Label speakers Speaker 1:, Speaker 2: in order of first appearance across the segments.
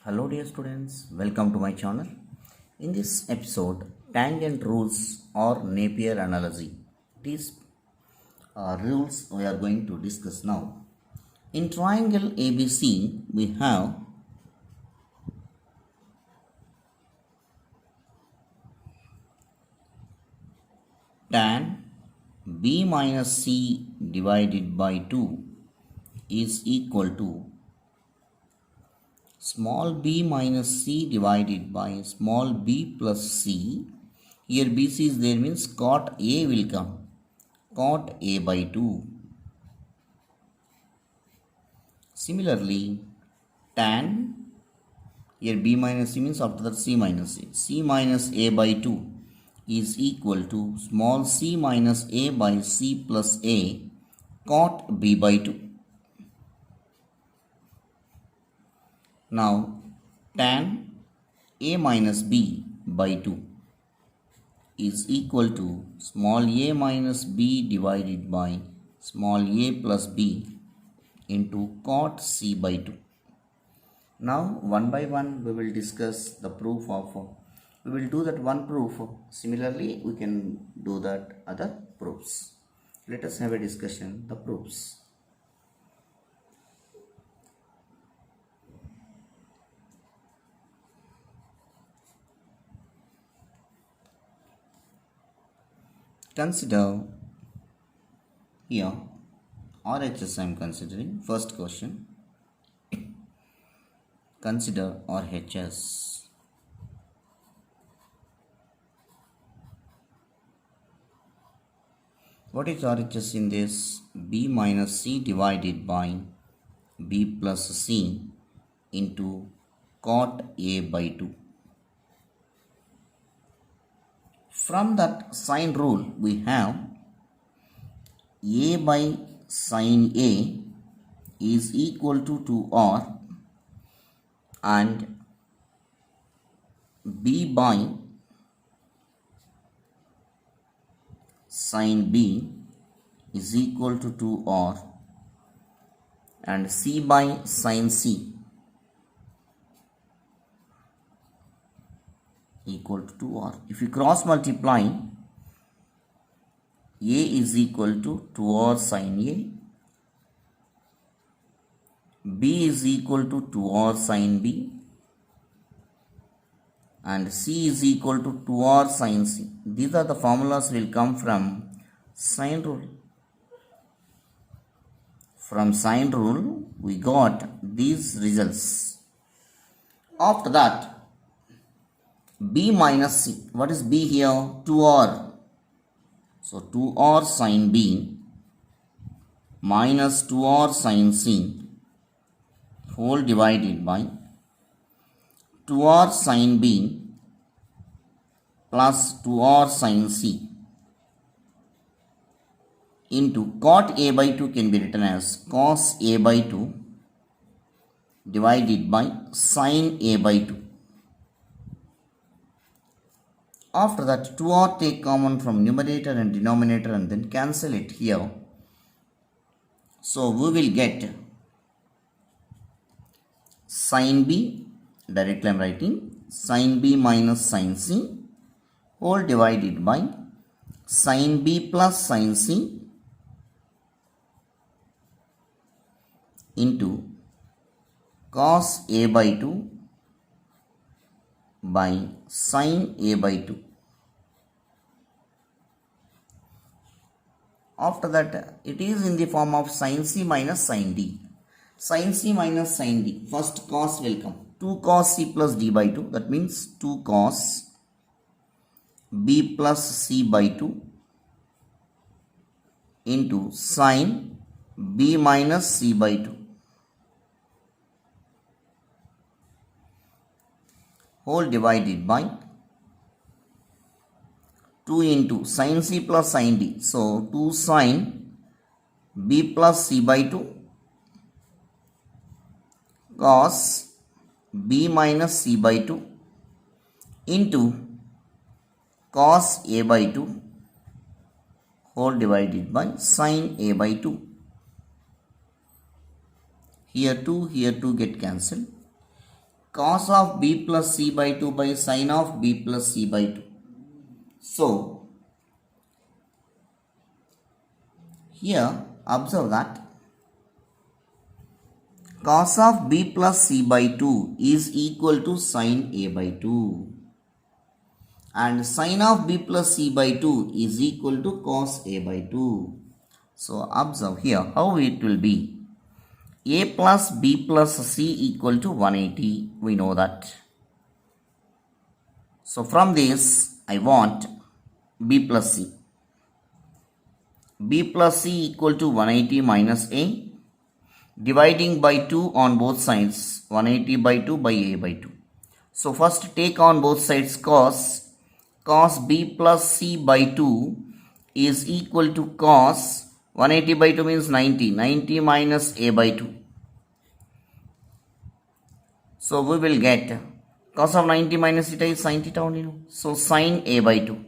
Speaker 1: Hello dear students, welcome to my channel. In this episode, tangent rules or Napier analogy. These rules we are going to discuss now. In triangle ABC, we have tan B minus C divided by 2 is equal to small b minus c divided by small b plus c. Here BC is there means cot A will come. Cot A by 2. Similarly, tan, here b minus c means after that c minus a. C minus a by 2 is equal to small c minus a by c plus a cot b by 2. Now, tan a minus b by 2 is equal to small a minus b divided by small a plus b into cot c by 2. Now, one by one we will discuss the proof of, we will do that one proof. Similarly, we can do that other proofs. Let us have a discussion, the proofs. Consider here RHS I am considering. First question. Consider RHS. What is RHS in this? B minus C divided by B plus C into cot A by 2. From that sine rule, we have A by sine A is equal to 2R and B by sine B is equal to 2R and C by sine C equal to 2R. If you cross multiply, A is equal to 2R sin A, B is equal to 2R sin B, and C is equal to 2R sin C. These are the formulas will come from sine rule. From sine rule, we got these results. After that, B minus C. What is B here? 2R. So 2R sin B minus 2R sin C whole divided by 2R sin B plus 2R sin C into cot A by 2 can be written as cos A by 2 divided by sin A by 2. After that, 2R take common from numerator and denominator and then cancel it here. So, we will get sin B, directly I am writing, sin B minus sin C whole divided by sin B plus sin C into cos A by 2 by sin A by 2. After that, it is in the form of sin C minus sin D. Sin C minus sin D. First cos will come. 2 cos C plus D by 2. That means 2 cos B plus C by 2 into sin B minus C by 2. Whole divided by 2 into sin C plus sin D. So, 2 sin B plus C by 2 cos B minus C by 2 into cos A by 2 whole divided by sin A by 2. Here 2 get cancelled. cos of b plus c by 2 by sin of b plus c by 2. So, here observe that cos of b plus c by 2 is equal to sin a by 2. And sin of b plus c by 2 is equal to cos a by 2. So, observe here how it will be. A plus b plus c equal to 180. We know that. So, from this, I want b plus c. B plus c equal to 180 minus a. Dividing by 2 on both sides. 180 by 2 by a by 2. So, first take on both sides cos. Cos b plus c by 2 is equal to cos 180 by 2 means 90. 90 minus a by 2. So we will get cos of 90 minus theta is sin theta only. So sin a by 2.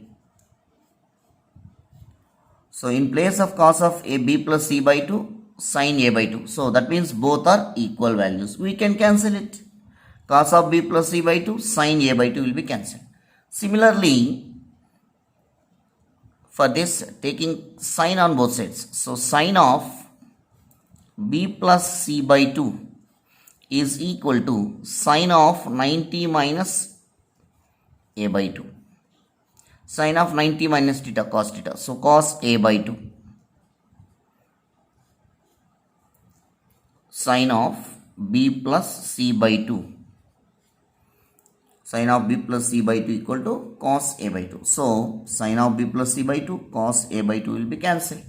Speaker 1: So in place of cos of a b plus c by 2, sin a by 2. So that means both are equal values. We can cancel it. Cos of b plus c by 2, sin a by 2 will be cancelled. Similarly, for this, taking sin on both sides. So, sin of b plus c by 2 is equal to sin of 90 minus a by 2. Sin of 90 minus theta, cos theta. So, cos a by 2. Sin of b plus c by 2. Sin of b plus c by 2 equal to cos a by 2. So, sin of b plus c by 2, cos a by 2 will be cancelled.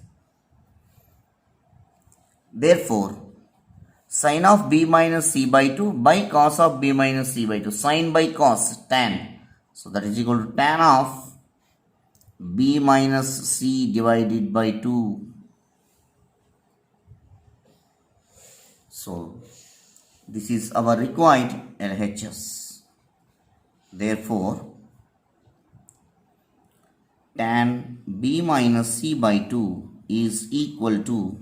Speaker 1: Therefore, sin of b minus c by 2 by cos of b minus c by 2. Sin by cos, tan. So, that is equal to tan of b minus c divided by 2. So, this is our required LHS. Therefore, tan b minus c by 2 is equal to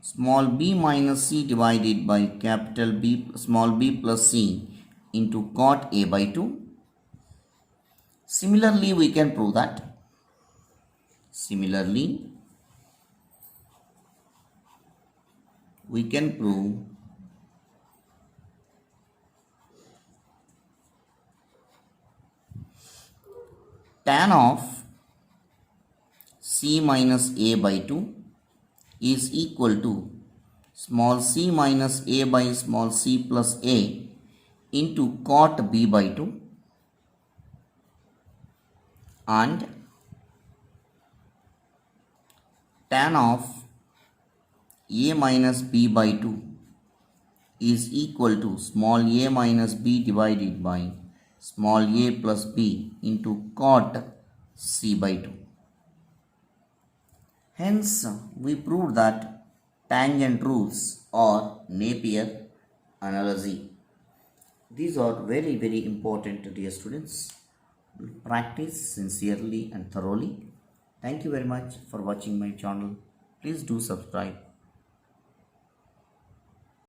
Speaker 1: small b minus c divided by capital B, small b plus c into cot a by 2. Similarly, we can prove that. We can prove tan of c minus a by 2 is equal to small c minus a by small c plus a into cot b by 2, and tan of a minus b by 2 is equal to small a minus b divided by small a plus b into cot c by 2. Hence, we proved that tangent rules or Napier analogy. These are very, very important, dear students. Practice sincerely and thoroughly. Thank you very much for watching my channel. Please do subscribe.